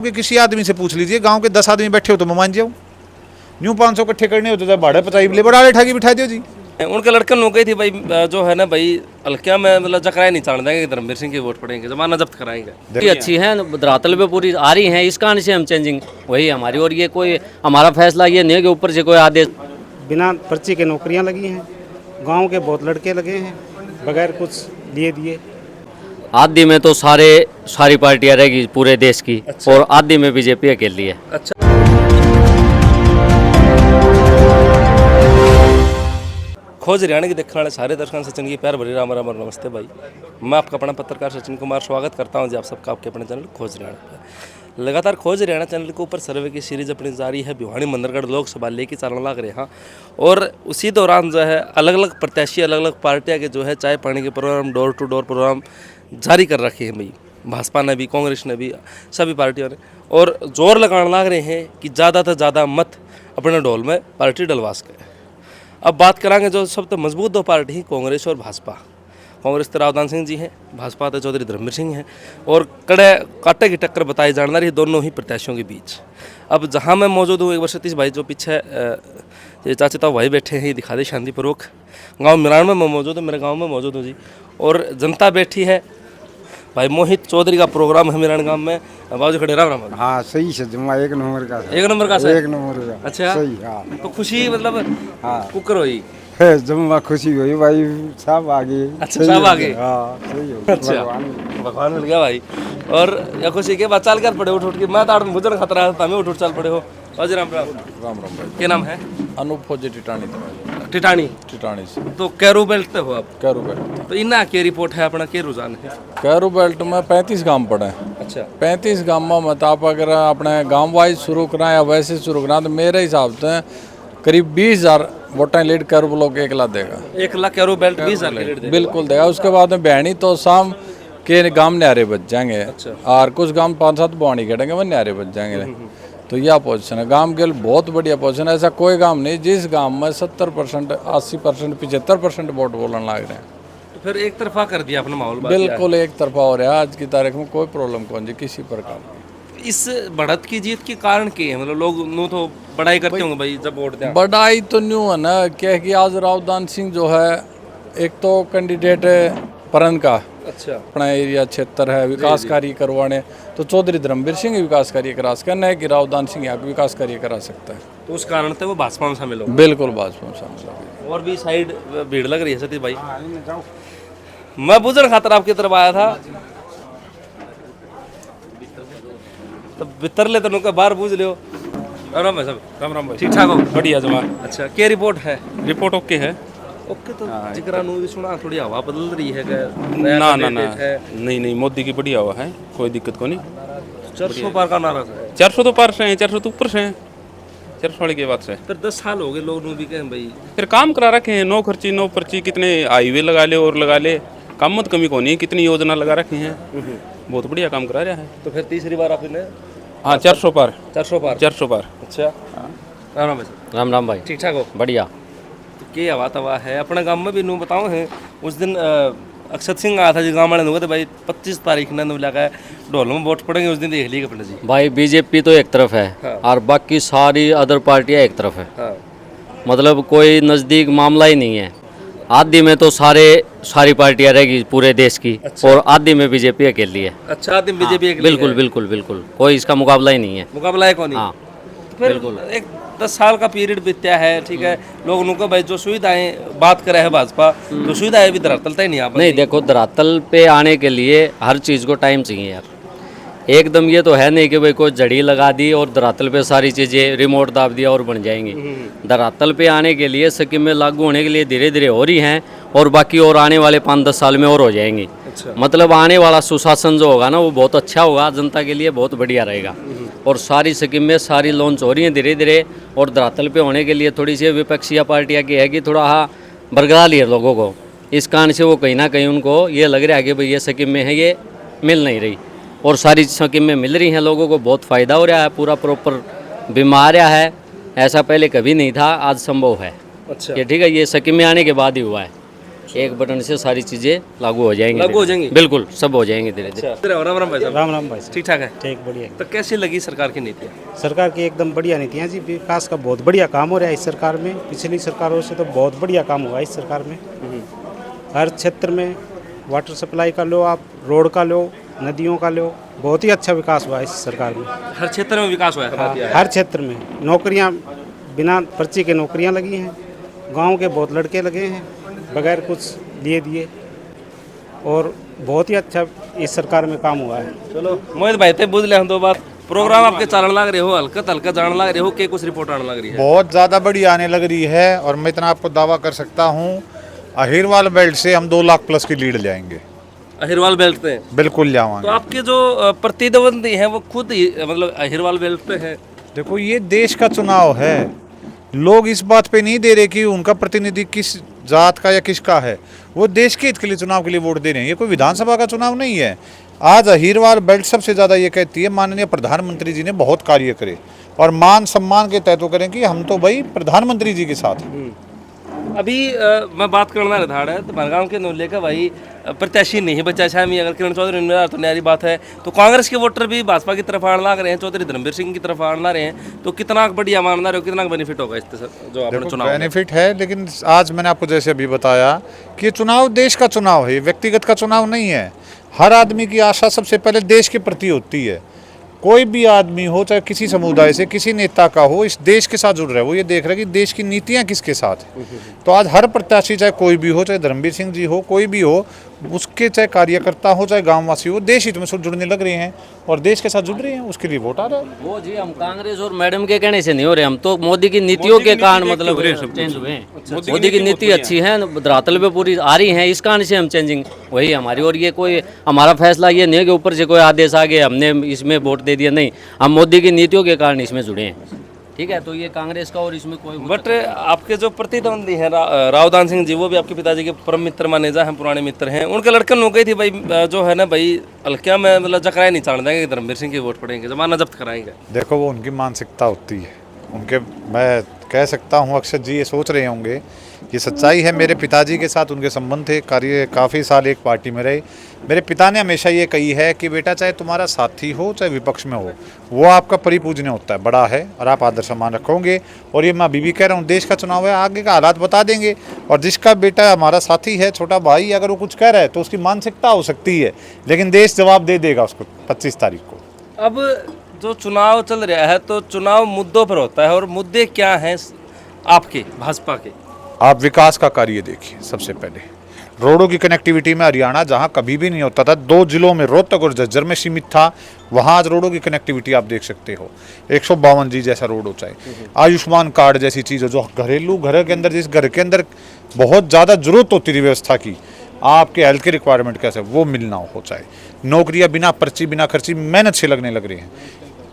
कि किसी आदमी से पूछ लीजिए, गांव के 10 आदमी बैठे हो तो मैं मान जाऊँ। यूँ 500 इकट्ठे करने हो तो भाड़ा पचाई लेबर आले ठाकी बिठा दियो जी। उनके लड़के लोग गई थी भाई, जो है ना भाई हल्किया में मतलब जकराए नहीं चाण देंगे, धर्मवीर सिंह की वोट पड़ेंगे, जमाना जब्त कराएंगे। अच्छी है, धरातल पे पूरी आ रही है, इस कारण से हम चेंजिंग वही हमारी। और ये कोई हमारा फैसला ये नहीं है कि ऊपर से कोई आदेश। बिना पर्ची के नौकरियां लगी हैं, गांव के बहुत लड़के लगे हैं बगैर कुछ लिए दिए। आधी में तो सारी पार्टियां रहेगी पूरे देश की। अच्छा। और आधी में बीजेपी अकेली है। अच्छा, खोज हरियाणा की देखने वाले सारे दर्शकों सचिन की प्यार भरी राम राम और नमस्ते भाई। मैं आपका अपना पत्रकार सचिन कुमार स्वागत करता हूं जी आप सबका आपके अपने चैनल खोज हरियाणा पर। लगातार खोज हरियाणा चैनल के ऊपर सर्वे की सीरीज अपनी जारी है। भिवानी मंदरगढ़ लोकसभा लेके चलने लग रहे हैं और उसी दौरान जो है अलग अलग प्रत्याशी अलग अलग पार्टियाँ के जो है चाय पानी के program, door to door program जारी कर रखे हैं भाई। भाजपा ने भी, कांग्रेस ने भी, सभी पार्टियों ने, और जोर लगाने लग रहे हैं कि ज़्यादा से ज़्यादा मत अपने ढोल में पार्टी डलवा सके। अब बात करेंगे जो सबसे मजबूत दो पार्टी हैं, कांग्रेस और भाजपा। कांग्रेस तो रावदान सिंह जी हैं, भाजपा तो चौधरी धर्मवीर सिंह हैं, और कड़े कांटे की टक्कर बताई जाने रही दोनों ही प्रत्याशियों के बीच। अब जहां मैं मौजूद हूँ, एक बार सतीश भाई जो पीछे ये चाचा ताऊ भाई बैठे हैं, ये दिखा दे शांतिपूर्वक। गाँव मिरान में मैं मौजूद हूँ, मेरे गाँव में मौजूद हूँ जी, और जनता बैठी है। भाई मोहित चौधरी का प्रोग्राम है मिरान गाँव में। बाबू जी खड़े राम राम। हाँ सही से जमा एक नंबर का एक नंबर का एक नंबर का। अच्छा सही। हाँ तो खुशी मतलब हाँ कुकर हुई। जमा खुशी हुई भाई, सब आ गए। अच्छा, सब आ गए। हाँ सही हो। अच्छा, भगवान मिल गया भाई। और या खुशी के बाद चल कर पड़े उठ के, मैं तो भोजन खतरा था, मैं उठ चल पड़े हो। अजय राम राम राम राम भाई। क्या नाम है? अनूप फौजी टिटानी टिटानी। टिटानी से तो कैरू बेल्ट पे हो आप? Carew belt. तो इन्ना के रिपोर्ट है अपना के रुझान है? कैरू बेल्ट में 35 गांव पड़े हैं। अच्छा, 35 गांव में मतलब अगर अपने गांव वाइज शुरू कराएं या वैसे शुरू कराएं तो मेरे हिसाब से करीब 20,000 वोटें लीड कैरू ब्लॉक 1 लाख देगा। 1 लाख कैरू बेल्ट 20,000 की लीड देगा। बिल्कुल देगा। उसके बाद में बहनी तो शाम के गांव न्यारे बच जाएंगे। अच्छा। और कुछ गांव 5-7 बहनी कटेंगे, वो न्यारे बच जाएंगे। तो यह पोजीशन है गांव के लिए, बहुत बढ़िया पोजीशन है। ऐसा कोई गांव नहीं जिस गांव में 70%, 80%, 75% वोट बोलने लग रहे हैं। तो फिर एक तरफा कर दिया अपना माहौल। बिल्कुल एक तरफा हो रहा है आज की तारीख में, कोई प्रॉब्लम कौन जी किसी प्रकार की। इस बढ़त की जीत के कारण क्या है? मतलब लोग नो तो बड़ाई करते होंगे भाई जब वोट दें। बढ़ाई तो न्यू है ना, क्या है कि आज रावदान सिंह जो है एक तो कैंडिडेट है परन का, अच्छा, अपना एरिया क्षेत्र है, विकास कार्य करवाने, तो चौधरी धर्मवीर सिंह विकास कार्य करा सकना है कि रावदान सिंह यहाँ विकास कार्य करा सकता है। तो उस कारण से वो भाजपा में शामिल हो। बिल्कुल भाजपा में शामिल हो। और भी साइड भीड़ लग रही है सतीश भाई। मैं बुजुर्ग खातर आपकी तरफ आया था, तो भीतर ले तो बाहर पूछ लियो। राम राम भाई साहब। राम राम भाई। ठीक ठाक हो? बढ़िया जमा। अच्छा, क्या रिपोर्ट है? रिपोर्ट ओके है। ओके, तो जिक्रा भी सुना थोड़ी हवा बदल रही है ना ना ना, नहीं मोदी की बढ़िया हुआ है, कोई दिक्कत को नहीं। 400 पार का नारा है। 400 तो पार से हैं, 400 तो ऊपर से हैं, 400 वाले की बात से। फिर 10 साल हो गए लोग भी कहें भाई फिर काम करा रखे हैं, नो खर्ची नो पर्ची, कितने हाईवे लगा ले और लगा ले, काम मत कमी को नहीं, कितनी योजना लगा रखी हैं, बहुत बढ़िया काम करा रहा है। तो फिर तीसरी बार आपने? हाँ 400 पार। 400 पार। 400 पार। अच्छा, राम राम भाई। राम राम भाई। ठीक ठाक हो? बढ़िया। तो क्या हवा तवा है अपने गांव में भी? नू बताओ है उस दिन अक्षत सिंह आया था जी, गाँव वाले ने भाई 25 तारीख ने लगा ढोल में वोट पड़ेंगे, उस दिन देख लीजिए अपने जी। भाई बीजेपी तो एक तरफ है। हाँ। और बाकी सारी अदर पार्टियां एक तरफ है। हाँ, मतलब कोई नज़दीक मामला ही नहीं है। आधी में तो सारी पार्टियां रहेगी पूरे देश की। अच्छा। और आधी में बीजेपी अकेली है। अच्छा, आदमी बीजेपी बिल्कुल बिल्कुल बिल्कुल, कोई इसका मुकाबला ही नहीं है। मुकाबला है कौन? हाँ फिर एक 10 साल का पीरियड बीतया है, ठीक है, लोग उनको भाई जो सुविधाएं बात करे है भाजपा, तो सुविधाएं भी धरातल तक नहीं आ पाती। नहीं, देखो धरातल पे आने के लिए हर चीज़ को टाइम चाहिए यार। एकदम ये तो है नहीं कि भाई कोई जड़ी लगा दी और धरातल पे सारी चीज़ें रिमोट दाब दिया और बन जाएंगी। धरातल पे आने के लिए स्कीमें लागू होने के लिए धीरे धीरे हो रही हैं, और बाकी और आने वाले 5-10 साल में और हो जाएंगी। अच्छा। मतलब आने वाला सुशासन जो होगा ना वो बहुत अच्छा होगा, जनता के लिए बहुत बढ़िया रहेगा। और सारी स्कीमें सारी लॉन्च हो रही हैं धीरे धीरे, और धरातल पे होने के लिए थोड़ी सी विपक्षीय पार्टियाँ की है कि थोड़ा बरगला लिया लोगों को, इस कारण से वो कहीं ना कहीं उनको ये लग रहा है कि भाई ये स्कीमें हैं ये मिल नहीं रही, और सारी स्कीमें मिल रही हैं, लोगों को बहुत फ़ायदा हो रहा है, पूरा प्रॉपर बीमार है। ऐसा पहले कभी नहीं था, आज संभव है। अच्छा, ये ठीक है, ये स्कीमें आने के बाद ही हुआ है। एक बटन से सारी चीजें लागू हो जाएंगी। लागू हो जाएंगी? बिल्कुल, सब हो जाएंगे धीरे धीरे। अच्छा, राम राम भाई साहब, राम राम भाई साहब। ठीक ठाक है? ठीक, बढ़िया। तो कैसी लगी सरकार की नीतियाँ? सरकार की एकदम बढ़िया नीतियाँ जी, विकास का बहुत बढ़िया काम हो रहा है इस सरकार में। पिछली सरकारों से तो बहुत बढ़िया काम हुआ इस सरकार में। हर क्षेत्र में वाटर सप्लाई का लो, आप रोड का लो, नदियों का लो, बहुत ही अच्छा विकास हुआ है इस सरकार में। हर क्षेत्र में विकास हुआ है? हाँ, हर क्षेत्र में नौकरियां, बिना पर्ची के नौकरियां लगी हैं। गांव के बहुत लड़के लगे हैं बगैर कुछ लिए दिए, और बहुत ही अच्छा इस सरकार में काम हुआ है। चलो मोहित भाई ते बुझ ले हम दो बात। प्रोग्राम आपके चालन लग रहे हो, हल्का जान लग रहे हो कि कुछ रिपोर्ट आने लग रही है? बहुत ज़्यादा बड़ी आने लग रही है, और मैं इतना आपको दावा कर सकता हूँ, अहिरवाल बेल्ट से हम 2 लाख प्लस की लीड जाएंगे। अहिरवाल बेल्ट पे? बिल्कुल तो जाएंगे। आपके जो प्रतिद्वंदी हैं वो खुद ही मतलब अहिरवाल बेल्ट पे है? देखो, ये देश का चुनाव है, लोग इस बात पे नहीं दे रहे कि उनका प्रतिनिधि किस जात का या किसका है, वो देश के हित के लिए चुनाव के लिए वोट दे रहे हैं। ये कोई विधानसभा का चुनाव नहीं है। आज अहिरवाल बेल्ट सबसे ज़्यादा ये कहती है, माननीय प्रधानमंत्री जी ने बहुत कार्य करे, और मान सम्मान के तहत तो करें कि हम तो भाई प्रधानमंत्री जी के साथ हैं। अभी मैं बात करना रहा है तो भरगांव के नोले का भाई प्रत्याशी नहीं है बच्चा शामी, अगर किरण चौधरी उम्मीदवार तो न्यारी बात है। तो कांग्रेस के वोटर भी भाजपा की तरफ आने लग रहे हैं, चौधरी धर्मवीर सिंह की तरफ आने लग रहे हैं। तो कितना बढ़िया मान रहे हो, कितना बेनिफिट होगा इससे जो आपने चुनाव? बेनिफिट है, लेकिन आज मैंने आपको जैसे अभी बताया कि ये चुनाव देश का चुनाव है, व्यक्तिगत का चुनाव नहीं है। हर आदमी की आशा सबसे पहले देश के प्रति होती है। कोई भी आदमी हो, चाहे किसी समुदाय से, किसी नेता का हो, इस देश के साथ जुड़ रहा है, वो ये देख रहा है कि देश की नीतियां किसके साथ है। तो आज हर प्रत्याशी, चाहे कोई भी हो, चाहे धर्मवीर सिंह जी हो, कोई भी हो, उसके चाहे कार्यकर्ता हो, चाहे गांववासी हो, देश हित में जुड़ने लग रहे हैं और देश के साथ जुड़ रहे हैं, उसके लिए वोट आ रहा है। वो जी हम कांग्रेस और मैडम के कहने से नहीं हो रहे, हम तो मोदी की नीतियों के कारण मतलब चेंज हुए हैं। मोदी की नीति अच्छी है, धरातल पे पूरी आ रही है, इस कारण से हम चेंजिंग वही हमारी। और ये कोई हमारा फैसला ये नहीं है कि ऊपर से कोई आदेश आ गया हमने इसमें वोट दे दिया, नहीं, हम मोदी की नीतियों के कारण इसमें जुड़े हैं। ठीक है, तो ये कांग्रेस का और इसमें कोई बट आपके जो प्रतिद्वंदी हैं रावदान सिंह जी, वो भी आपके पिताजी के परम मित्र माने जा हैं, पुराने मित्र हैं। उनके लड़के लोग गई थी भाई जो है ना भाई हल्किया में मतलब जकराए नहीं चाण देंगे, धर्मवीर सिंह के वोट पड़ेंगे, जमाना जब्त कराएंगे। देखो, वो उनकी मानसिकता होती है उनके। मैं कह सकता हूँ अक्षत जी ये सोच रहे होंगे, ये सच्चाई है। मेरे पिताजी के साथ उनके संबंध थे, कार्य काफ़ी साल एक पार्टी में रहे। मेरे पिता ने हमेशा ये कही है कि बेटा, चाहे तुम्हारा साथी हो चाहे विपक्ष में हो, वो आपका परिपूजनीय होता है, बड़ा है, और आप आदर सम्मान रखोगे। और ये मैं अभी भी कह रहा हूँ, देश का चुनाव है, आगे का हालात बता देंगे। और जिसका बेटा हमारा साथी है, छोटा भाई, अगर वो कुछ कह रहा है तो उसकी मानसिकता हो सकती है, लेकिन देश जवाब दे देगा उसको 25 तारीख को। अब जो चुनाव चल रहा है तो चुनाव मुद्दों पर होता है, और मुद्दे क्या हैं आपके भाजपा के? आप विकास का कार्य देखिए। सबसे पहले रोडों की कनेक्टिविटी में हरियाणा जहां कभी भी नहीं होता था, 2 जिलों में रोहतक और झज्जर में सीमित था, वहां आज रोडों की कनेक्टिविटी आप देख सकते हो। 152 जी जैसा रोड हो, चाहे आयुष्मान कार्ड जैसी चीज़ हो, जो घरेलू घर के अंदर, जिस घर के अंदर बहुत ज़्यादा जरूरत होती थी व्यवस्था की, आपके हेल्थ के रिक्वायरमेंट कैसे वो मिलना हो, चाहे नौकरियाँ बिना पर्ची बिना खर्ची मेहनत से लगने लग रही हैं,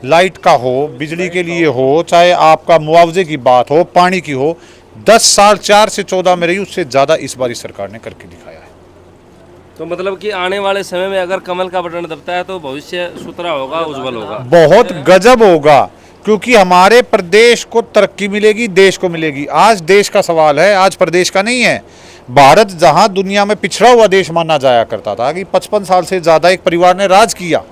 लाइट का हो, बिजली के लिए हो, चाहे आपका मुआवजे की बात हो, पानी की हो। 10 साल 4 से 14 में रही, उससे ज़्यादा इस बार इस सरकार ने करके दिखाया है। तो मतलब कि आने वाले समय में अगर कमल का बटन दबता है तो भविष्य सुथरा होगा, उज्जवल होगा, बहुत गजब होगा, क्योंकि हमारे प्रदेश को तरक्की मिलेगी, देश को मिलेगी। आज देश का सवाल है, आज प्रदेश का नहीं है। भारत जहां दुनिया में पिछड़ा हुआ देश माना जाया करता था कि 55 साल से ज़्यादा एक परिवार ने राज किया,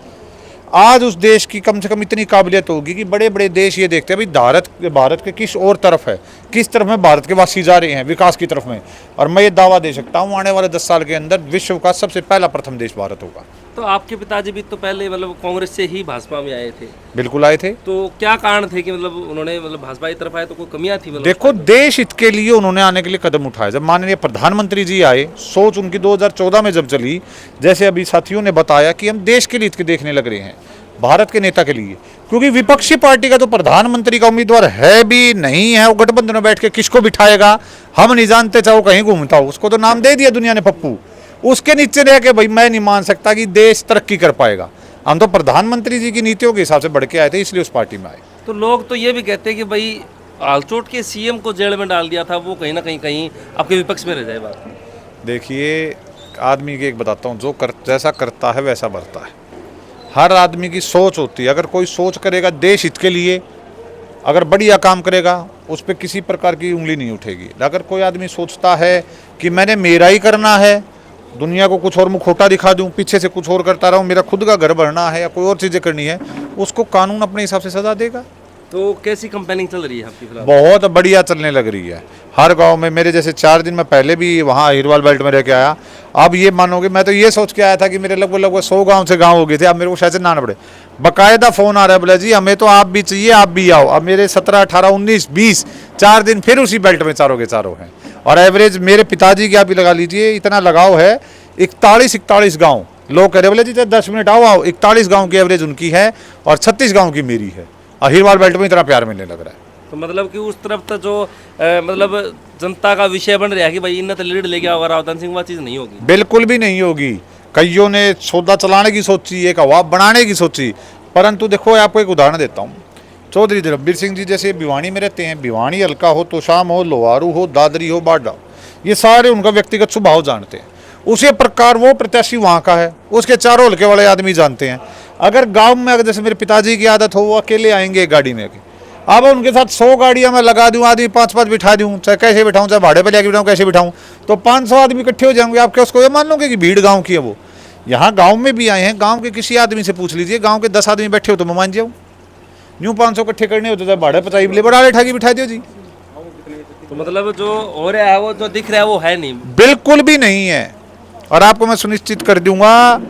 आज उस देश की कम से कम इतनी काबिलियत होगी कि बड़े बड़े देश ये देखते हैं भाई भारत के किस और तरफ है, किस तरफ में भारत के वासी जा रहे हैं विकास की तरफ में। और मैं ये दावा दे सकता हूँ, आने वाले 10 साल के अंदर विश्व का सबसे पहला प्रथम देश भारत होगा। तो आपके पिताजी भी तो पहले मतलब कांग्रेस से ही भाजपा में आए थे? बिल्कुल आए थे। तो क्या कारण थे कि मतलब उन्होंने मतलब भाजपा की तरफ आए, तो कोई कमियां थी? मतलब देखो, देश हित के लिए उन्होंने आने के लिए कदम उठाए। जब माननीय प्रधानमंत्री जी आए, सोच उनकी 2014 में जब चली, जैसे अभी साथियों ने बताया कि हम देश के हित के देखने लग रहे हैं, भारत के नेता के लिए। क्योंकि विपक्षी पार्टी का तो प्रधानमंत्री का उम्मीदवार है भी नहीं है, वो गठबंधन में बैठ के किसको बिठाएगा हम नहीं जानते, चाहे वो कहीं घूमता हो, उसको तो नाम दे दिया दुनिया ने पप्पू। उसके नीचे रह के भाई मैं नहीं मान सकता कि देश तरक्की कर पाएगा। हम तो प्रधानमंत्री जी की नीतियों के हिसाब से बढ़ के आए थे, इसलिए उस पार्टी में आए। तो लोग तो ये भी कहते हैं कि भाई आलचोट के सीएम को जेल में डाल दिया था, वो कहीं ना कहीं आपके विपक्ष में रह जाए बात। देखिए, आदमी की एक बताता हूँ, जो जैसा करता है वैसा बढ़ता है। हर आदमी की सोच होती है, अगर कोई सोच करेगा देश हित के लिए, अगर बढ़िया काम करेगा उस पर किसी प्रकार की उंगली नहीं उठेगी। अगर कोई आदमी सोचता है कि मैंने मेरा ही करना है, दुनिया को कुछ और मुखौटा दिखा दूं, पीछे से कुछ और करता रहूं, मेरा खुद का घर भरना है या कोई और चीज़ें करनी है, उसको कानून अपने हिसाब से सजा देगा। तो कैसी कंपेनिंग चल रही है आपकी फिलहाल? बहुत बढ़िया चलने लग रही है। हर गांव में मेरे जैसे 4 दिन में पहले भी वहाँ अहिरवाल बेल्ट में रह के आया। अब ये मानोगे, मैं तो ये सोच के आया था कि मेरे लगभग 100 गांव से गांव हो गए थे। अब मेरे को शायद से ना आना पड़े, बाकायदा फ़ोन आ रहा है, बोला जी हमें तो आप भी चाहिए, आप भी आओ। अब मेरे 17, 18, 19, 20 4 दिन फिर उसी बेल्ट में चारों के चारों हैं। और एवरेज मेरे पिताजी की आप भी लगा लीजिए, इतना लगाव है। 41 गाँव लोग कह रहे, बोले जी 10 मिनट आओ। 41 गाँव की एवरेज उनकी है और 36 गाँव की मेरी है। अहिरवाल बेल्ट में इतना प्यार मिलने लग रहा है। तो मतलब कि उस तरफ तो जो मतलब जनता का विषय बन रहा है कि भाई इन्हें तो लीड लेके आओ रावतन सिंह, वह चीज़ नहीं होगी। बिल्कुल भी नहीं होगी। कईयों ने सौदा चलाने की सोची, एक हवा बनाने की सोची, परंतु देखो आपको एक उदाहरण देता हूँ। चौधरी धर्मवीर सिंह जी जैसे भिवानी में रहते हैं, भिवानी हल्का हो, तोशाम हो, लोहारू हो, दादरी हो, बाडा हो, ये सारे उनका व्यक्तिगत स्वभाव जानते हैं। उसी प्रकार वो प्रत्याशी वहाँ का है, उसके चारों हल्के वाले आदमी जानते हैं। अगर गांव में, अगर जैसे मेरे पिताजी की आदत हो, वो अकेले आएंगे एक गाड़ी में, अब उनके साथ 100 गाड़ियाँ मैं लगा दूँ, आदमी 5-5 बिठा दूँ, चाहे कैसे बिठाऊँ, चाहे भाड़े पर जाके बिठाऊँ, कैसे बिठाऊँ, तो 500 आदमी इकट्ठे हो जाएंगे। आप क्या उसको ये मान लोगे कि भीड़ गाँव की है? वो यहाँ गाँव में भी आए हैं, गाँव के किसी आदमी से पूछ लीजिए, गाँव के 10 आदमी बैठे हो तो मैं मान जाऊँ। यूँ 500 इकट्ठे करने हो तो चाहे भाड़े पर चाहिए लेबर आले ठाकी बिठा दियो जी। तो मतलब जो हो रहा है, वो जो दिख रहा है वो है नहीं, बिल्कुल भी नहीं है। और आपको मैं सुनिश्चित कर दूंगा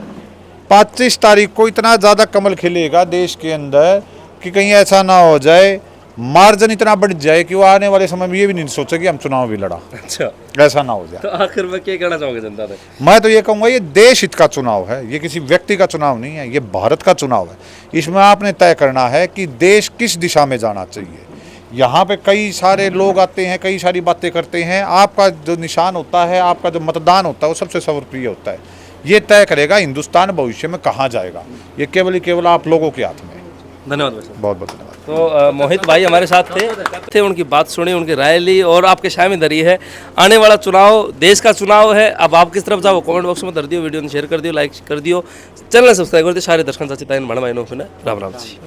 25 तारीख को इतना ज़्यादा कमल खिलेगा देश के अंदर कि कहीं ऐसा ना हो जाए, मार्जिन इतना बढ़ जाए कि वो आने वाले समय में ये भी नहीं सोचे कि हम चुनाव भी लड़ा। अच्छा, ऐसा ना हो जाए। तो आखिर में क्या कहना चाहोगे जनता से? मैं तो ये कहूँगा, ये देश हित का चुनाव है, ये किसी व्यक्ति का चुनाव नहीं है, ये भारत का चुनाव है। इसमें आपने तय करना है कि देश किस दिशा में जाना चाहिए। यहाँ पे कई सारे लोग आते हैं, कई सारी बातें करते हैं। आपका जो निशान होता है, आपका जो मतदान होता है, वो सबसे सर्वप्रिय होता है। ये तय करेगा हिंदुस्तान भविष्य में कहाँ जाएगा। ये केवल आप लोगों के हाथ में है। धन्यवाद भाई साहब। बहुत बहुत धन्यवाद। तो मोहित भाई हमारे साथ थे, उनकी बात सुनी, उनकी राय ली और आपके सामने धरी है। आने वाला चुनाव देश का चुनाव है। अब आप किस तरफ जाओ कमेंट बॉक्स में धर दियो, वीडियो ने शेयर कर दियो, लाइक कर दियो, चैनल सब्सक्राइब कर दियो। सारे दर्शक चाची ताइन भाई राम राम जी।